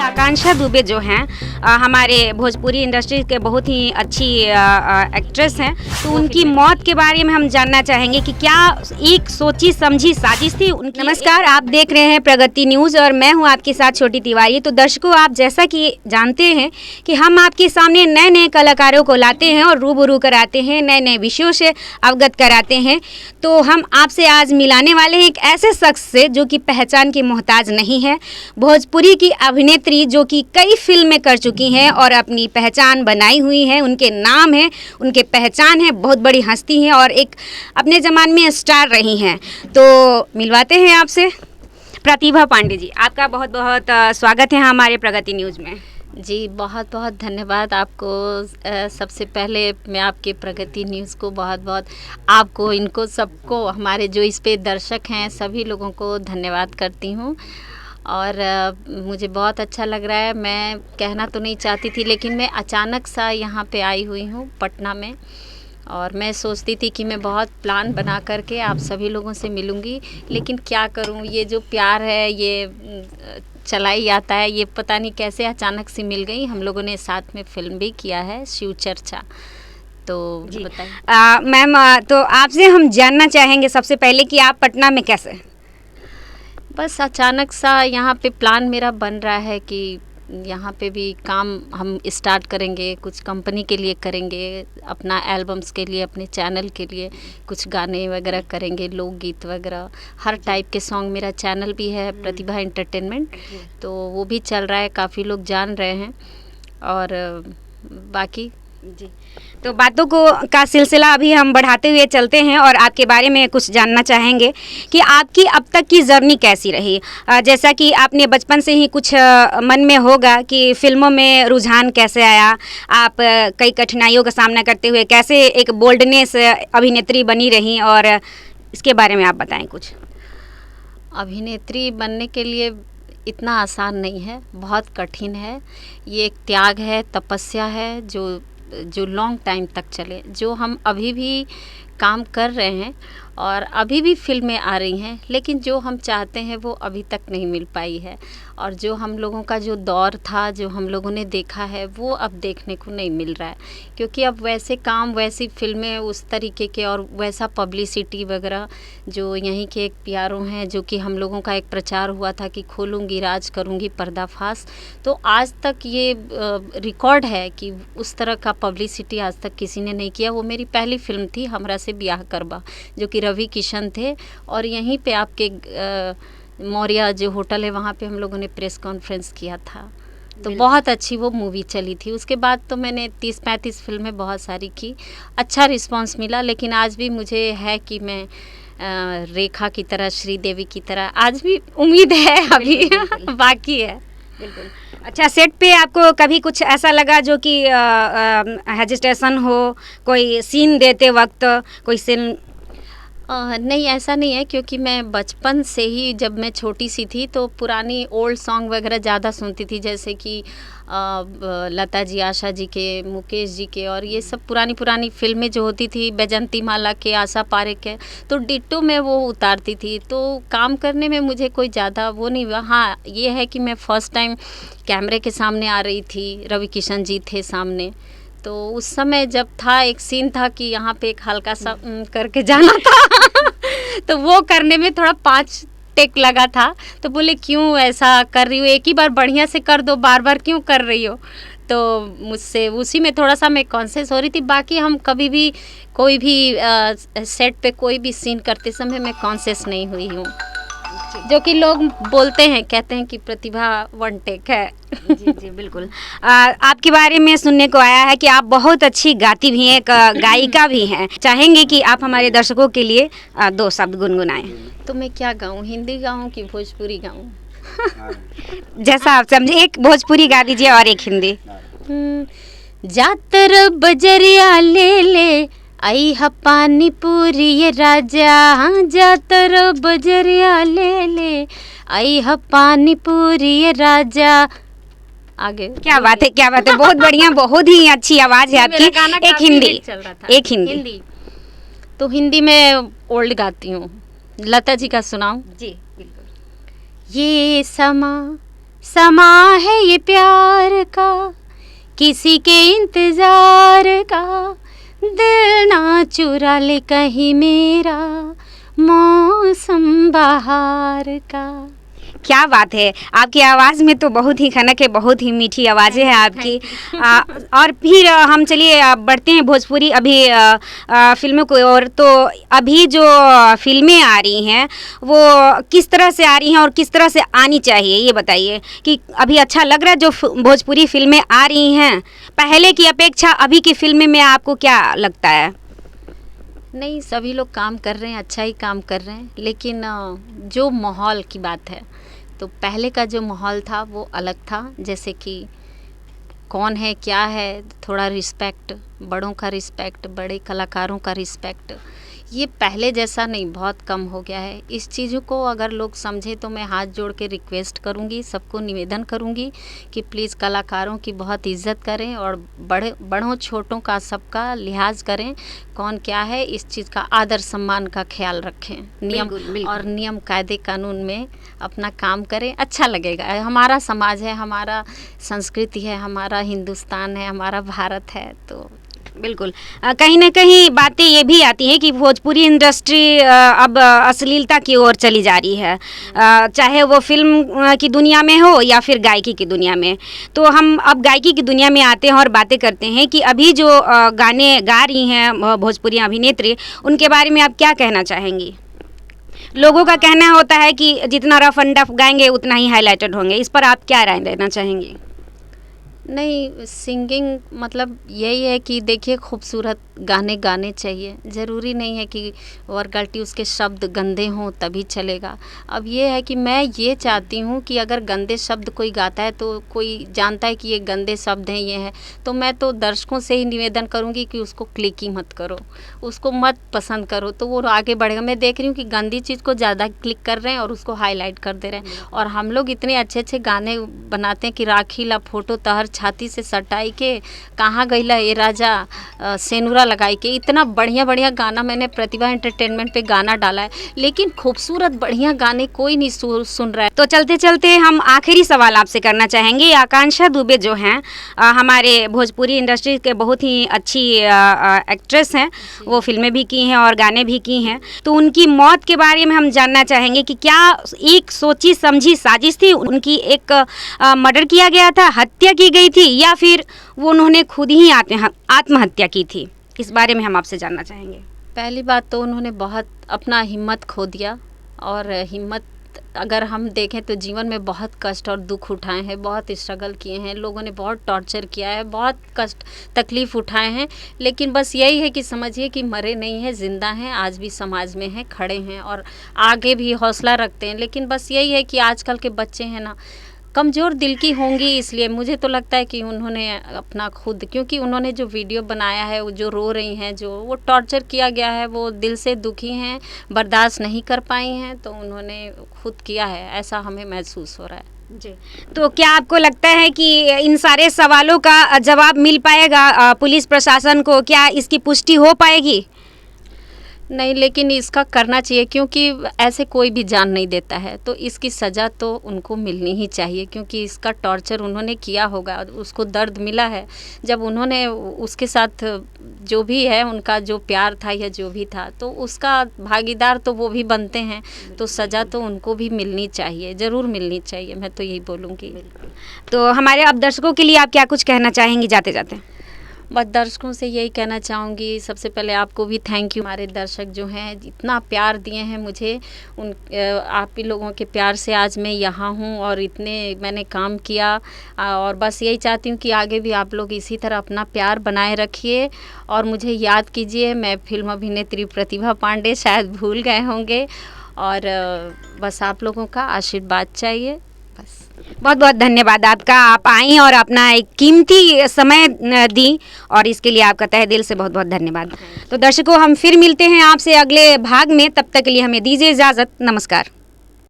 आकांक्षा दुबे जो हैं हमारे भोजपुरी इंडस्ट्री के बहुत ही अच्छी एक्ट्रेस हैं, तो उनकी मौत के बारे में हम जानना चाहेंगे कि क्या एक सोची समझी साजिश थी उनकी। नमस्कार, आप देख रहे हैं प्रगति न्यूज़ और मैं हूं आपके साथ छोटी तिवारी। तो दर्शकों, आप जैसा कि जानते हैं कि हम आपके सामने नए नए कलाकारों को लाते हैं और रूबरू कराते हैं, नए नए विषयों से अवगत कराते हैं। तो हम आपसे आज मिलाने वाले हैं एक ऐसे शख्स से जो कि पहचान की मोहताज नहीं है, भोजपुरी की अभिनेत्री जो कि कई फिल्में कर चुकी हैं और अपनी पहचान बनाई हुई है। उनके नाम है, उनके पहचान है, बहुत बड़ी हस्ती हैं और एक अपने ज़माने में स्टार रही हैं। तो मिलवाते हैं आपसे प्रतिभा पांडे जी। आपका बहुत बहुत स्वागत है हमारे प्रगति न्यूज़ में। जी, बहुत बहुत धन्यवाद आपको। सबसे पहले मैं आपके प्रगति न्यूज़ को बहुत बहुत, आपको, इनको सबको, हमारे जो इस पे दर्शक हैं सभी लोगों को धन्यवाद करती हूँ। और मुझे बहुत अच्छा लग रहा है। मैं कहना तो नहीं चाहती थी, लेकिन मैं अचानक सा यहाँ पे आई हुई हूँ पटना में, और मैं सोचती थी कि मैं बहुत प्लान बना करके आप सभी लोगों से मिलूँगी, लेकिन क्या करूँ, ये जो प्यार है ये चला ही आता है। ये पता नहीं कैसे अचानक से मिल गई। हम लोगों ने साथ में फिल्म भी किया है, शिव चर्चा। तो बताइए मैम, तो आपसे हम जानना चाहेंगे सबसे पहले कि आप पटना में कैसे? बस अचानक सा यहाँ पे प्लान मेरा बन रहा है कि यहाँ पे भी काम हम स्टार्ट करेंगे, कुछ कंपनी के लिए करेंगे, अपना एल्बम्स के लिए, अपने चैनल के लिए कुछ गाने वगैरह करेंगे, लोकगीत वगैरह, हर टाइप के सॉन्ग। मेरा चैनल भी है प्रतिभा एंटरटेनमेंट, तो वो भी चल रहा है, काफ़ी लोग जान रहे हैं। और बाकी जी, तो बातों को का सिलसिला अभी हम बढ़ाते हुए चलते हैं और आपके बारे में कुछ जानना चाहेंगे कि आपकी अब तक की जर्नी कैसी रही। जैसा कि आपने बचपन से ही कुछ मन में होगा कि फिल्मों में रुझान कैसे आया, आप कई कठिनाइयों का सामना करते हुए कैसे एक बोल्डनेस अभिनेत्री बनी रही, और इसके बारे में आप बताएं कुछ। अभिनेत्री बनने के लिए इतना आसान नहीं है, बहुत कठिन है। ये एक त्याग है, तपस्या है जो लॉन्ग टाइम तक चले। जो हम अभी भी काम कर रहे हैं और अभी भी फिल्में आ रही हैं, लेकिन जो हम चाहते हैं वो अभी तक नहीं मिल पाई है। और जो हम लोगों का जो दौर था, जो हम लोगों ने देखा है, वो अब देखने को नहीं मिल रहा है, क्योंकि अब वैसे काम, वैसी फिल्में उस तरीके के और वैसा पब्लिसिटी वगैरह, जो यहीं के एक प्यारों हैं, जो कि हम लोगों का एक प्रचार हुआ था कि खोलूँगी राज, करूँगी पर्दाफाश, तो आज तक ये रिकॉर्ड है कि उस तरह का पब्लिसिटी आज तक किसी ने नहीं किया। वो मेरी पहली फिल्म थी, हमरा से ब्याह करबा, जो कि रवि किशन थे, और यहीं पे आपके मौर्या जो होटल है वहाँ पे हम लोगों ने प्रेस कॉन्फ्रेंस किया था। तो बहुत अच्छी वो मूवी चली थी। उसके बाद तो मैंने 30-35 फिल्में बहुत सारी की, अच्छा रिस्पांस मिला। लेकिन आज भी मुझे है कि मैं रेखा की तरह, श्रीदेवी की तरह, आज भी उम्मीद है, अभी बिल्कुल। बाकी है। बिल्कुल। अच्छा, सेट पे आपको कभी कुछ ऐसा लगा जो कि हेजिटेशन हो, कोई सीन देते वक्त कोई सीन? नहीं, ऐसा नहीं है, क्योंकि मैं बचपन से ही, जब मैं छोटी सी थी तो पुरानी ओल्ड सॉन्ग वगैरह ज़्यादा सुनती थी, जैसे कि लता जी, आशा जी के, मुकेश जी के, और ये सब पुरानी पुरानी फिल्में जो होती थी, बैजंती माला के, आशा पारेख के, तो डिट्टो में वो उतारती थी। तो काम करने में मुझे कोई ज़्यादा वो नहीं हुआ। हाँ, ये है कि मैं फर्स्ट टाइम कैमरे के सामने आ रही थी, रवि किशन जी थे सामने, तो उस समय जब था, एक सीन था कि यहाँ पे एक हल्का सा करके जाना था तो वो करने में थोड़ा 5 टेक लगा था। तो बोले क्यों ऐसा कर रही हो, एक ही बार बढ़िया से कर दो, बार बार क्यों कर रही हो। तो मुझसे उसी में थोड़ा सा मैं कॉन्शियस हो रही थी। बाकी हम कभी भी कोई भी सेट पे कोई भी सीन करते समय मैं कॉन्शियस नहीं हुई हूँ, जो कि लोग बोलते हैं, कहते हैं कि प्रतिभा वन टेक है। जी जी, बिल्कुल। आपके बारे में सुनने को आया है कि आप बहुत अच्छी गाती भी हैं, एक गायिका भी हैं। चाहेंगे कि आप हमारे दर्शकों के लिए 2 शब्द गुनगुनाएं। तो मैं क्या गाऊं, हिंदी गाऊं कि भोजपुरी गाऊं? जैसा आप समझे, एक भोजपुरी गा दीजिए और एक हिंदी। जातर बजरिया ले ले आई हा पानी पूरी ये राजा, जातर बजरिया ले ले आई हा पानी पूरी ये राजा। आगे क्या बात है, क्या बात है, बहुत बढ़िया, बहुत ही अच्छी आवाज़ है आपकी। एक हिंदी, चल रहा था। एक हिंदी। तो हिंदी में ओल्ड गाती हूँ। लता जी का सुनाऊं? जी बिल्कुल। ये समा है ये प्यार का, किसी के इंतजार का, दिल ना चुरा ले कहीं मेरा, मौसम बहार का। क्या बात है, आपकी आवाज़ में तो बहुत ही खनक है, बहुत ही मीठी आवाज़ें हैं आपकी। और फिर हम चलिए बढ़ते हैं भोजपुरी अभी फिल्मों को। और तो अभी जो फिल्में आ रही हैं वो किस तरह से आ रही हैं और किस तरह से आनी चाहिए, ये बताइए कि अभी अच्छा लग रहा है जो भोजपुरी फिल्में आ रही हैं पहले की अपेक्षा अभी की फिल्में में आपको क्या लगता है? नहीं, सभी लोग काम कर रहे हैं, अच्छा ही काम कर रहे हैं, लेकिन जो माहौल की बात है तो पहले का जो माहौल था वो अलग था। जैसे कि कौन है क्या है, थोड़ा रिस्पेक्ट, बड़ों का रिस्पेक्ट, बड़े कलाकारों का रिस्पेक्ट, ये पहले जैसा नहीं, बहुत कम हो गया है। इस चीज़ों को अगर लोग समझे तो मैं हाथ जोड़ के रिक्वेस्ट करूँगी, सबको निवेदन करूँगी कि प्लीज़ कलाकारों की बहुत इज्जत करें और बड़ों छोटों का सबका लिहाज करें। कौन क्या है इस चीज़ का आदर सम्मान का ख्याल रखें, नियम बिल्कुल। और नियम कायदे कानून में अपना काम करें, अच्छा लगेगा। हमारा समाज है, हमारा संस्कृति है, हमारा हिंदुस्तान है, हमारा भारत है। तो बिल्कुल कहीं ना कहीं बातें ये भी आती हैं कि भोजपुरी इंडस्ट्री अब अश्लीलता की ओर चली जा रही है, चाहे वो फिल्म की दुनिया में हो या फिर गायकी की दुनिया में। तो हम अब गायकी की दुनिया में आते हैं और बातें करते हैं कि अभी जो गाने गा रही हैं भोजपुरी अभिनेत्री, उनके बारे में आप क्या कहना चाहेंगी? लोगों का कहना होता है कि जितना रफ एंड टफ गाएंगे उतना ही हाईलाइटेड होंगे, इस पर आप क्या राय देना चाहेंगी? नहीं, सिंगिंग मतलब यही है कि देखिए खूबसूरत गाने गाने चाहिए, ज़रूरी नहीं है कि वल्गैरिटी उसके शब्द गंदे हों तभी चलेगा। अब ये है कि मैं ये चाहती हूँ कि अगर गंदे शब्द कोई गाता है तो कोई जानता है कि ये गंदे शब्द हैं, ये हैं, तो मैं तो दर्शकों से ही निवेदन करूँगी कि उसको क्लिक ही मत करो, उसको मत पसंद करो, तो वो आगे बढ़ेगा। मैं देख रही हूँ कि गंदी चीज़ को ज़्यादा क्लिक कर रहे हैं और उसको हाईलाइट कर दे रहे हैं। और हम लोग इतने अच्छे अच्छे गाने बनाते हैं कि राखी ला फोटो तहर छाती से सटाई के, कहाँ गईला ए राजा सेनुरा लगाई के, इतना बढ़िया बढ़िया गाना मैंने प्रतिभा एंटरटेनमेंट पे गाना डाला है, लेकिन खूबसूरत बढ़िया गाने कोई नहीं सुन रहा है। तो चलते चलते हम आखिरी सवाल आपसे करना चाहेंगे। आकांक्षा दुबे जो हैं हमारे भोजपुरी इंडस्ट्री के बहुत ही अच्छी एक्ट्रेस हैं, वो फिल्में भी की हैं और गाने भी की हैं। तो उनकी मौत के बारे में हम जानना चाहेंगे कि क्या एक सोची समझी साजिश थी, उनकी एक मर्डर किया गया था, हत्या की गई थी, या फिर वो उन्होंने खुद ही आत्महत्या की थी? इस बारे में हम आपसे जानना चाहेंगे। पहली बात तो उन्होंने बहुत अपना हिम्मत खो दिया, और हिम्मत अगर हम देखें तो जीवन में बहुत कष्ट और दुख उठाए हैं, बहुत स्ट्रगल किए हैं, लोगों ने बहुत टॉर्चर किया है, बहुत कष्ट तकलीफ़ उठाए हैं, लेकिन बस यही है कि समझिए कि मरे नहीं हैं, ज़िंदा हैं, आज भी समाज में हैं, खड़े हैं और आगे भी हौसला रखते हैं। लेकिन बस यही है कि आजकल के बच्चे हैं ना, कमज़ोर दिल की होंगी, इसलिए मुझे तो लगता है कि उन्होंने अपना खुद, क्योंकि उन्होंने जो वीडियो बनाया है, वो जो रो रही हैं, जो वो टॉर्चर किया गया है, वो दिल से दुखी हैं, बर्दाश्त नहीं कर पाई हैं, तो उन्होंने खुद किया है, ऐसा हमें महसूस हो रहा है। जी, तो क्या आपको लगता है कि इन सारे सवालों का जवाब मिल पाएगा पुलिस प्रशासन को? क्या इसकी पुष्टि हो पाएगी? नहीं, लेकिन इसका करना चाहिए, क्योंकि ऐसे कोई भी जान नहीं देता है, तो इसकी सज़ा तो उनको मिलनी ही चाहिए, क्योंकि इसका टॉर्चर उन्होंने किया होगा, उसको दर्द मिला है जब उन्होंने उसके साथ जो भी है, उनका जो प्यार था या जो भी था, तो उसका भागीदार तो वो भी बनते हैं, तो सज़ा तो उनको भी मिलनी चाहिए, ज़रूर मिलनी चाहिए, मैं तो यही बोलूँगी। तो हमारे अब दर्शकों के लिए आप क्या कुछ कहना चाहेंगी जाते जाते? बस दर्शकों से यही कहना चाहूँगी, सबसे पहले आपको भी थैंक यू। हमारे दर्शक जो हैं इतना प्यार दिए हैं मुझे, उन आप ही लोगों के प्यार से आज मैं यहाँ हूँ और इतने मैंने काम किया, और बस यही चाहती हूँ कि आगे भी आप लोग इसी तरह अपना प्यार बनाए रखिए और मुझे याद कीजिए। मैं फिल्म अभिनेत्री प्रतिभा पांडे, शायद भूल गए होंगे, और बस आप लोगों का आशीर्वाद चाहिए बस। बहुत बहुत धन्यवाद आपका, आप आई और अपना एक कीमती समय दी, और इसके लिए आपका तहे दिल से बहुत बहुत धन्यवाद। तो दर्शकों, हम फिर मिलते हैं आपसे अगले भाग में, तब तक के लिए हमें दीजिए इजाज़त। नमस्कार।